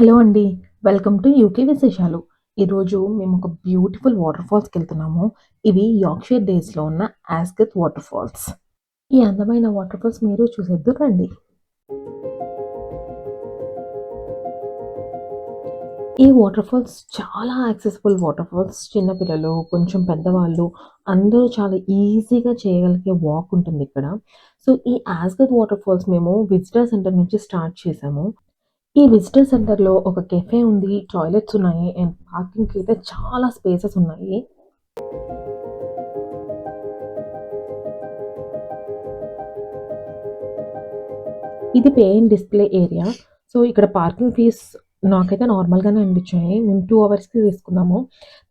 Hello అండి. Welcome to UK విశేషాలు. ఈరోజు మేము ఒక బ్యూటిఫుల్ వాటర్ ఫాల్స్‌కెళ్తున్నాము. ఇవి యార్క్షైర్ డేస్‌లో ఉన్న యాస్గత్ వాటర్ ఫాల్స్. ఈ అందమైన వాటర్ ఫాల్స్ మీరు చూసేద్దురు రండి. ఈ వాటర్ ఫాల్స్ చాలా యాక్సెసిబుల్ వాటర్ ఫాల్స్. చిన్న పిల్లలు, కొంచెం పెద్దవాళ్ళు అందరూ చాలా ఈజీగా చేయగలిగే వాక్ ఉంటుందిక్కడ. సో, ఈ యాస్గత్ వాటర్ ఫాల్స్ మేము విజిటర్ సెంటర్ నుంచి స్టార్ట్ చేసాము. ఈ విజిటర్ సెంటర్‌లో ఒక కెఫే ఉంది. టాయిలెట్స్ ఉన్నాయి. అండ్ పార్కింగ్‌కైతే చాలా స్పేసెస్ ఉన్నాయి. ఇది pay in display area. So, ఇక్కడ పార్కింగ్ ఫీస్ నాకైతే నార్మల్‌గానే అనిపించాయి. మేము 2 అవర్స్‌కి తీసుకున్నాము.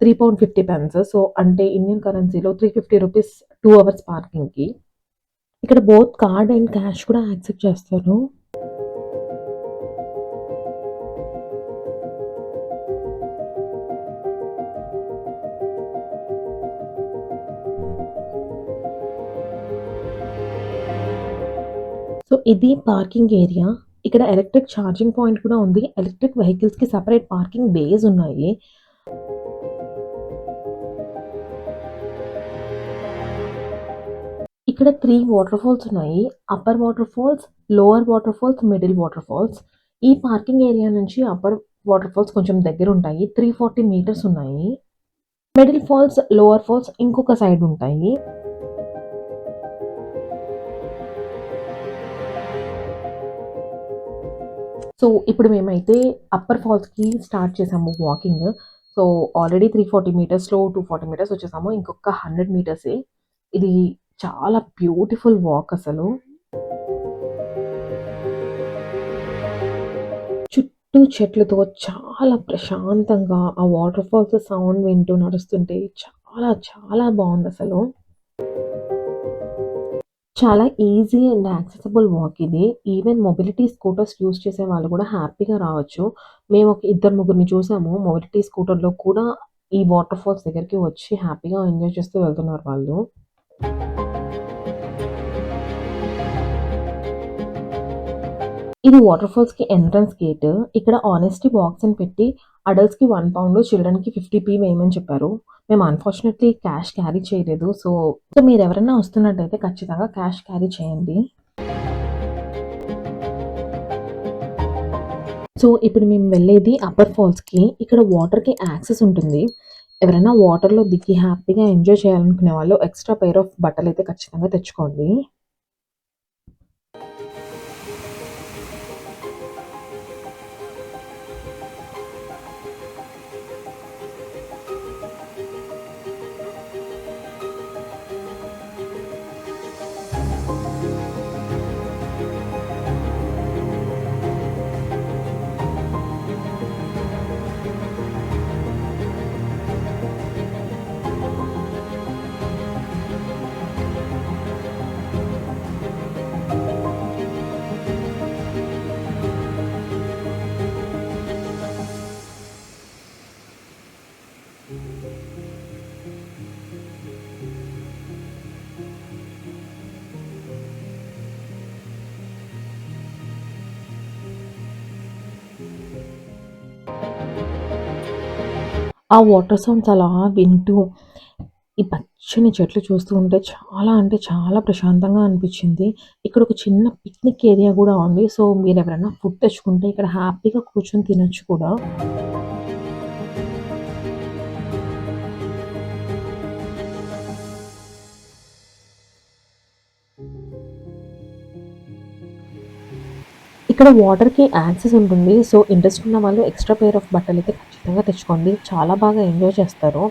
£3.50 సో, అంటే ఇండియన్ కరెన్సీలో రూ. 350 2 అవర్స్ పార్కింగ్‌కి. ఇక్కడ బోత్ కార్డ్ అండ్ క్యాష్ కూడా యాక్సెప్ట్ చేస్తారు. సో, ఇది పార్కింగ్ ఏరియా. ఇక్కడ ఎలక్ట్రిక్ ఛార్జింగ్ పాయింట్ కూడా ఉంది. ఎలక్ట్రిక్ వెహికల్స్‌కి సెపరేట్ పార్కింగ్ బేస్ ఉన్నాయి. ఇక్కడ 3 వాటర్ ఫాల్స్ ఉన్నాయి. Upper water falls, lower water falls, middle water falls. ఈ పార్కింగ్ ఏరియా నుంచి అప్పర్ వాటర్ ఫాల్స్ కొంచెం దగ్గరుంటాయి. 340 మీటర్స్ ఉన్నాయి. మిడిల్ ఫాల్స్, లోయర్ ఫాల్స్ ఇంకొక సైడ్ ఉంటాయి. సో, ఇప్పుడు మేమైతే అప్పర్ ఫాల్స్‌కి స్టార్ట్ చేసాము వాకింగ్. సో, ఆల్రెడీ 340 మీటర్స్‌లో 240 మీటర్స్ వచ్చేసాము. ఇంకొక 100 మీటర్సే. ఇది చాలా బ్యూటిఫుల్ వాక్ అసలు. చుట్టూ చెట్లతో చాలా ప్రశాంతంగా ఆ వాటర్ ఫాల్స్ సౌండ్ వింటూ నడుస్తుంటే చాలా చాలా బావుందసలు. చాలా ఈజీ అండ్ యాక్సెసిబుల్ వాక్ ఇది. ఈవెన్ మొబిలిటీ స్కూటర్స్ యూజ్ చేసే వాళ్ళు కూడా హ్యాపీగా రావచ్చు. మేము ఒక ఇద్దరు ముగ్గురిని చూసాము. మొబిలిటీ స్కూటర్‌లో కూడా ఈ వాటర్ ఫాల్స్ దగ్గరికి వచ్చి హ్యాపీగా ఎంజాయ్ చేస్తూ వెళ్తున్నారు వాళ్ళు. ఇది వాటర్ ఫాల్స్‌కి ఎంట్రన్స్ గేట్. ఇక్కడ ఆనెస్టీ బాక్స్ అని పెట్టి అడల్ట్స్‌కి £1 చిల్డ్రన్‌కి 50p వేయమని చెప్పారు. మేము అన్‌ఫార్చునేట్‌లీ క్యాష్ క్యారీ చేయలేదు. సో మీరెవరైనా వస్తున్నట్టయితే ఖచ్చితంగా క్యాష్ క్యారీ చేయండి. సో, ఇప్పుడు మేము వెళ్ళేది అప్పర్ ఫాల్స్‌కి. ఇక్కడ వాటర్‌కి యాక్సెస్ ఉంటుంది. ఎవరైనా వాటర్‌లో దిగి హ్యాపీగా ఎంజాయ్ చేయాలనుకునే వాళ్ళు ఎక్స్‌ట్రా పెయిర్ ఆఫ్ బట్టలైతే ఖచ్చితంగా తెచ్చుకోండి. ఆ వాటర్ సౌండ్స్ అలా వింటూ, ఈ పచ్చని చెట్లు చూస్తూ ఉంటే చాలా అంటే చాలా ప్రశాంతంగా అనిపిచ్చింది. ఇక్కడ ఒక చిన్న పిక్నిక్ ఏరియా గూడా ఉంది. సో, మీరెవరైనా ఫుడ్ తెచ్చుకుంటే ఇక్కడ హ్యాపీగా కూర్చొని తినొచ్చు కూడా. ఇక్కడ వాటర్‌కి యాక్సెస్ ఉంటుంది. సో, ఇంట్రెస్ట్ ఉన్న వాళ్ళు ఎక్స్‌ట్రా పెయిర్ ఆఫ్ బట్టలైతే ఖచ్చితంగా తెచ్చుకోండి. చాలా బాగా ఎంజాయ్ చేస్తారు.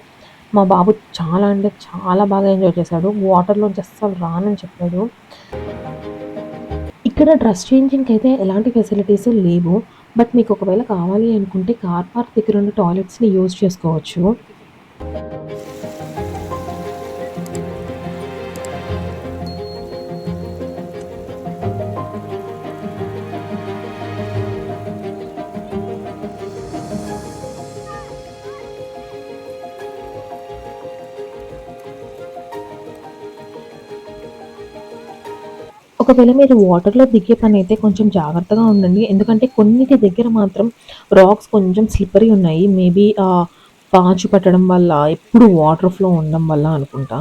మా బాబు చాలా అంటే చాలా బాగా ఎంజాయ్ చేశాడు. వాటర్‌లోంచి అస్సలు రానని చెప్పాడు. ఇక్కడ డ్రెస్ చేంజింగ్‌కైతే ఎలాంటి ఫెసిలిటీస్ లేవు. బట్ మీకు ఒకవేళ కావాలి అనుకుంటే కార్ పార్క్ దగ్గరున్న టాయిలెట్స్‌ని యూజ్ చేసుకోవచ్చు. ఒకవేళ మీరు వాటర్‌లో దిగే పనైతే కొంచెం జాగ్రత్తగా ఉండండి. ఎందుకంటే కొన్నిటి దగ్గర మాత్రం రాక్స్ కొంచెం స్లిప్పరీ ఉన్నాయి. మేబీ పాచు పట్టడం వల్ల, ఎప్పుడు వాటర్ ఫ్లో ఉండడం వల్ల అనుకుంటా.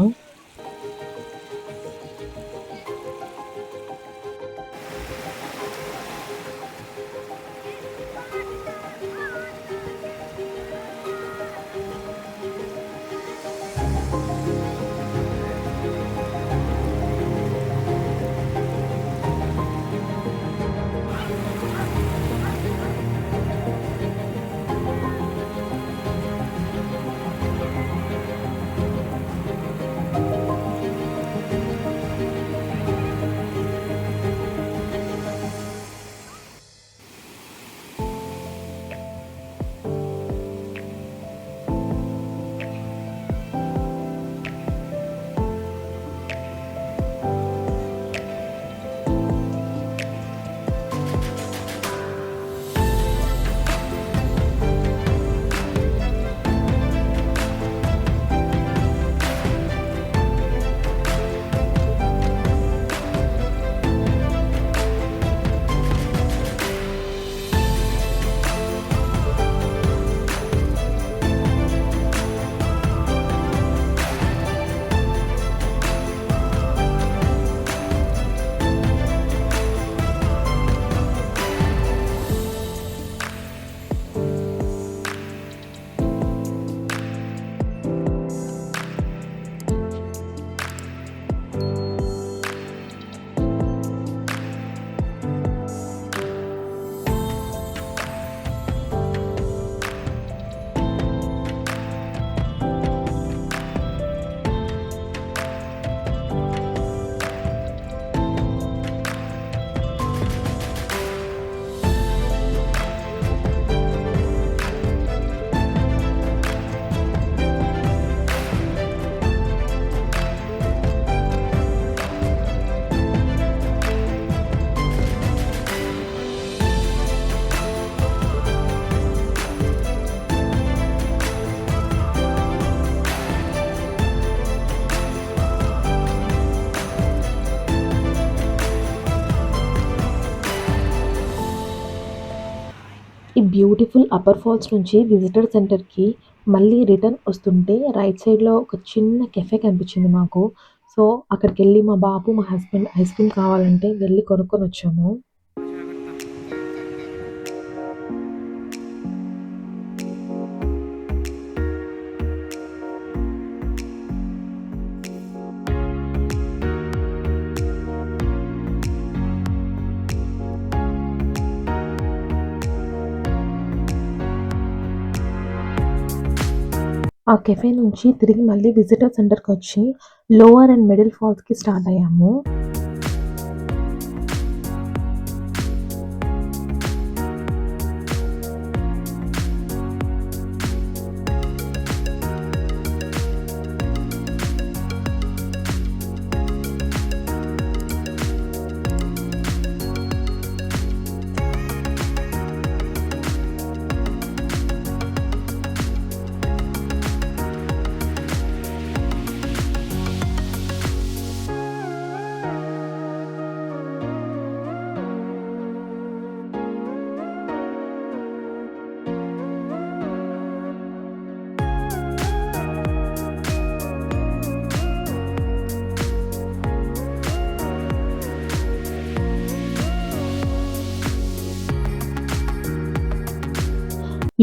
ఈ బ్యూటిఫుల్ అప్పర్ ఫాల్స్ నుంచి విజిటర్ సెంటర్‌కి మళ్ళీ రిటర్న్ వస్తుంటే రైట్ సైడ్‌లో ఒక చిన్న కెఫే కనిపించింది మాకు. సో, అక్కడికెళ్ళి మా బాబు, మా హస్బెండ్ ఐస్ క్రీమ్ కావాలంటే వెళ్లి కొనుక్కొనొచ్చాము. ఆ కెఫే నుంచి తిరిగి మళ్ళీ విజిటర్ సెంటర్‌కొచ్చి లోవర్ అండ్ మిడిల్ ఫాల్స్‌కి స్టార్ట్ అయ్యాము.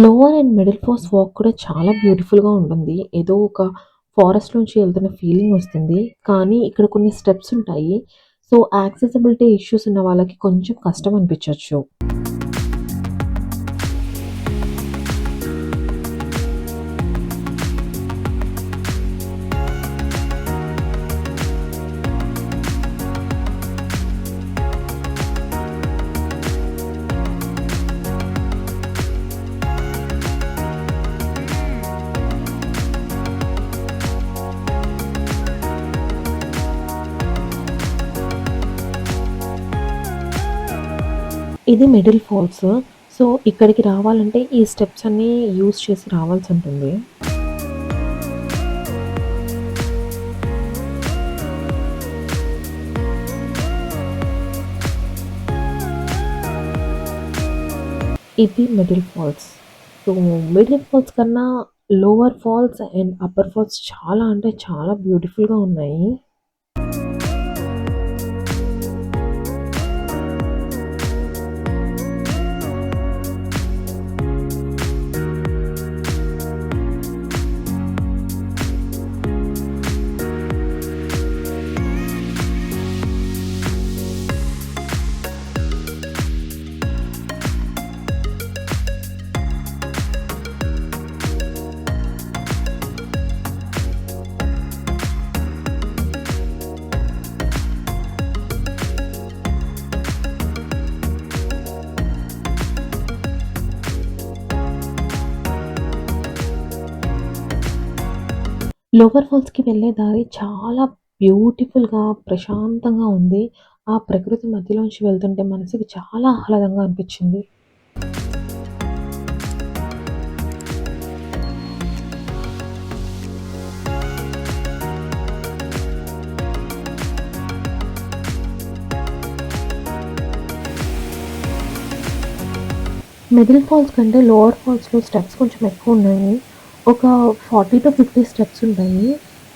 Lower and middle falls walk కూడా చాలా బ్యూటిఫుల్‌గా ఉంటుంది. ఏదో ఒక ఫారెస్ట్ నుంచి వెళ్తున్న ఫీలింగ్ వస్తుంది. కానీ ఇక్కడ కొన్ని స్టెప్స్ ఉంటాయి. సో, యాక్సెసిబిలిటీ ఇష్యూస్ ఉన్న వాళ్ళకి కొంచెం కష్టం అనిపించొచ్చు. ఇది మిడిల్ ఫాల్స్. సో, ఇక్కడికి రావాలంటే ఈ స్టెప్స్ అన్నీ యూజ్ చేసి రావాల్సుంటుంది. ఇది middle falls. So, middle falls కన్నా lower falls and upper falls చాలా అంటే చాలా బ్యూటిఫుల్‌గా ఉన్నాయి. లోవర్ ఫాల్స్‌కి వెళ్ళే దారి చాలా బ్యూటిఫుల్‌గా, ప్రశాంతంగా ఉంది. ఆ ప్రకృతి మధ్యలోంచి వెళ్తుంటే మనసుకి చాలా ఆహ్లాదంగా అనిపిచ్చింది. మిడిల్ ఫాల్స్ కంటే లోవర్ ఫాల్స్‌లో స్టెప్స్ కొంచెం ఎక్కువున్నాయి. ఒక 40-50 స్టెప్స్ ఉంటాయి.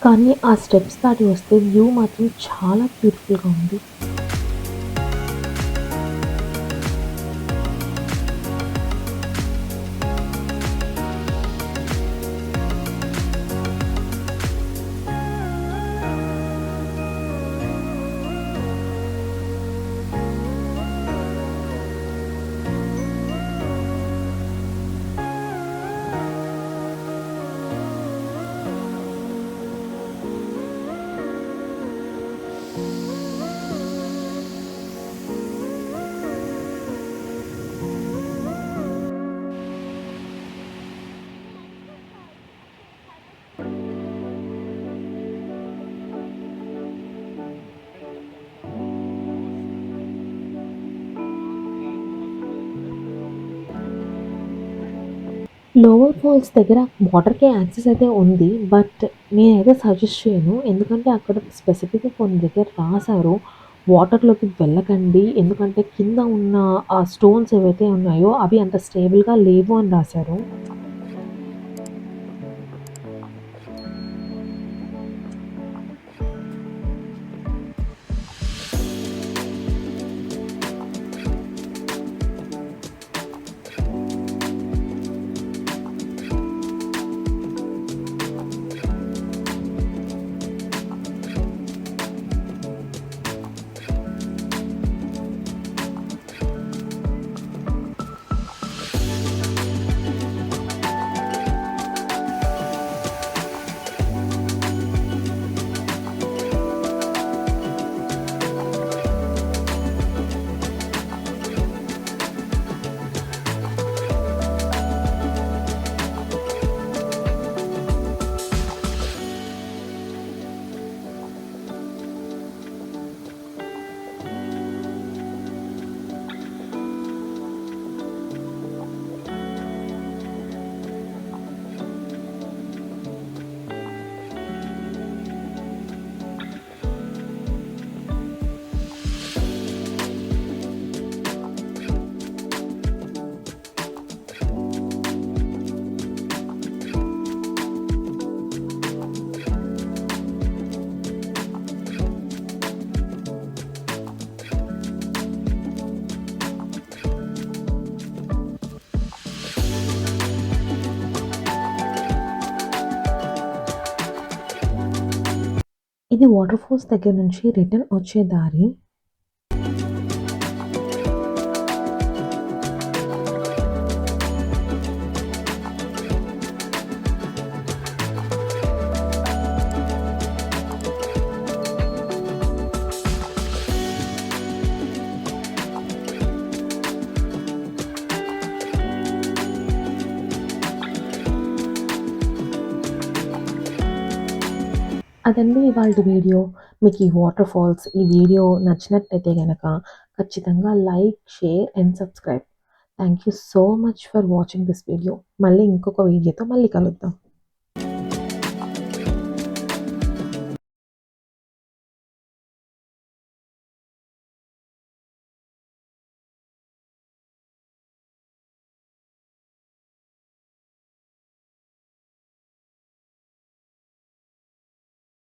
కానీ ఆ స్టెప్స్ దాటి వస్తే వ్యూ మాత్రం చాలా బ్యూటిఫుల్‌గా ఉంది. లోవర్ ఫాల్స్ దగ్గర వాటర్‌కి యాక్సెస్ అయితే ఉంది. బట్ నేనైతే సజెస్ట్ చేయను. ఎందుకంటే అక్కడ స్పెసిఫిక్‌గా కొన్ని దగ్గర రాసారు. వాటర్‌లోకి వెళ్ళకండి. ఎందుకంటే కింద ఉన్న ఆ స్టోన్స్ ఏవైతే ఉన్నాయో అవి అంత స్టేబుల్‌గా లేవు అని రాసారు. ఇది వాటర్ ఫాల్స్ దగ్గర నుంచి రిటర్న్ వచ్చే దారి. అదండి ఇవాల్టి వీడియో. మీకు ఈ వాటర్ ఫాల్స్ ఈ వీడియో నచ్చినట్టయితే గనక ఖచ్చితంగా like, share and subscribe. Thank you so much for watching this video. మళ్ళీ ఇంకొక వీడియోతో మళ్ళీ కలుద్దాం.